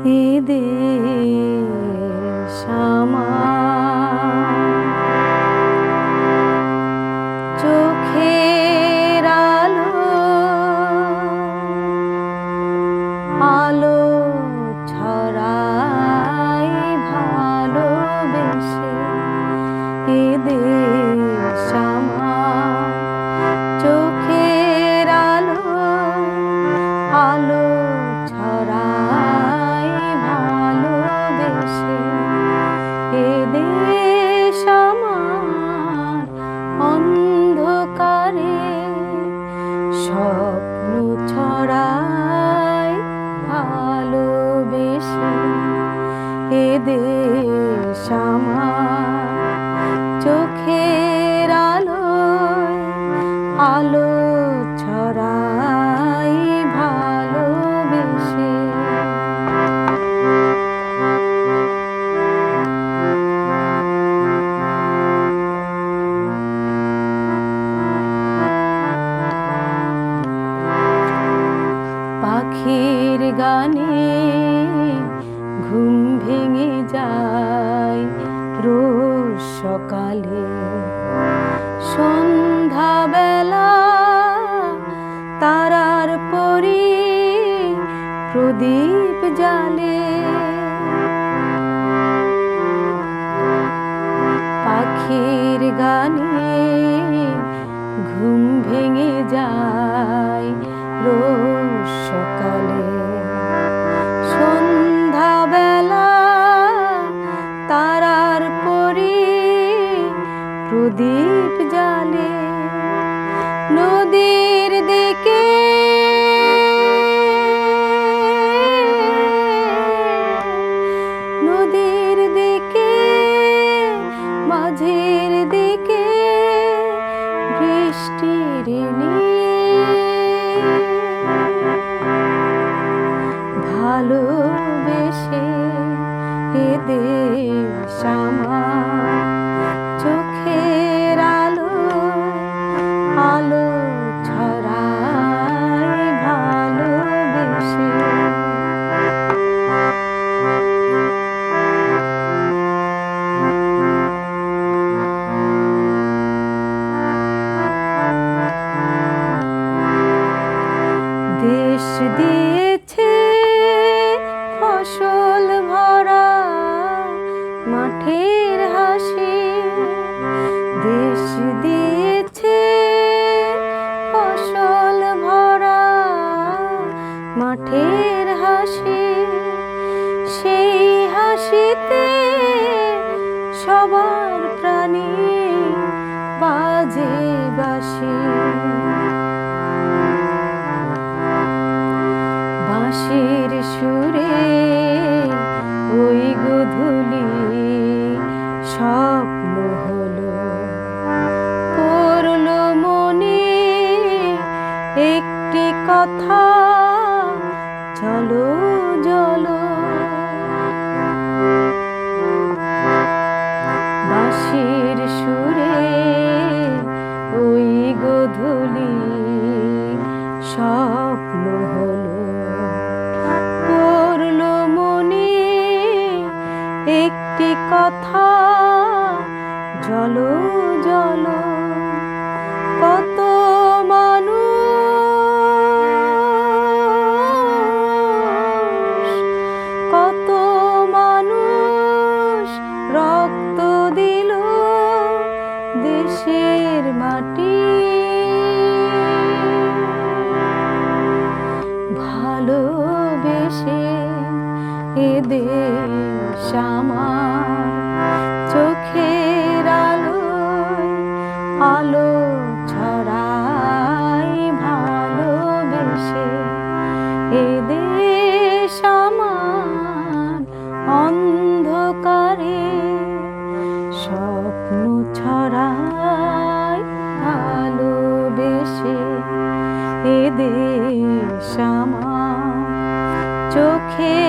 এ দেশ আমার চোখের আলো আলো ছড়াই ভালোবেসে। এ দেশ আমার চোখের আলো আলো ছড়াই ভালোবেসে। এ দেশ আমার অন্ধকারে স্বপ্ন ছড়াই ভালোবেসে। এ দেশ আমার চোখের আলো আলো ছড়াই ভালোবেসে। পাখির গানে ঘুম ভেঙে যায় রোজ সকালে। সন্ধ্যাবেলা তারার পরি প্রদীপ জ্বালে। পাখির গানে ঘুম ভেঙে যায় রোজ সকালে। সন্ধ্যাবেলা তারার পরি প্রদীপ জ্বালে। নদীর দিকে নদীর দিকে মাঝের দিকে বৃষ্টির ভালোবেসে। এ দেশ আমার চোখের আলো আলো ছড়াই ভালোবেসে। দেশ দিয়েছে ফসল ভরা মাঠের হাসি। দেশ দিয়েছে ফসল ভরা মাঠের হাসি। সেই হাসিতে সবার প্রাণে বাজে বাঁশি। বাঁশির সুরে ওই গোধূলি স্বপ্ন হলো। পড়লো মনে একটি কথা, চলো চলো। বাঁশির সুরে ওই গোধূলি স্বপ্ন হলো। পড়লো মনে একটি কথা, জলো জলো। কত মানুষ কত মানুষ রক্ত দিল দেশের মাটি। ভালোবেসে এ দেশ আমার চোখের আলো আলো ছড়াই ভালোবেসে। এ দেশ আমার অন্ধকারে স্বপ্ন ছড়াই ভালোবেসে। এ দেশ আমার চোখে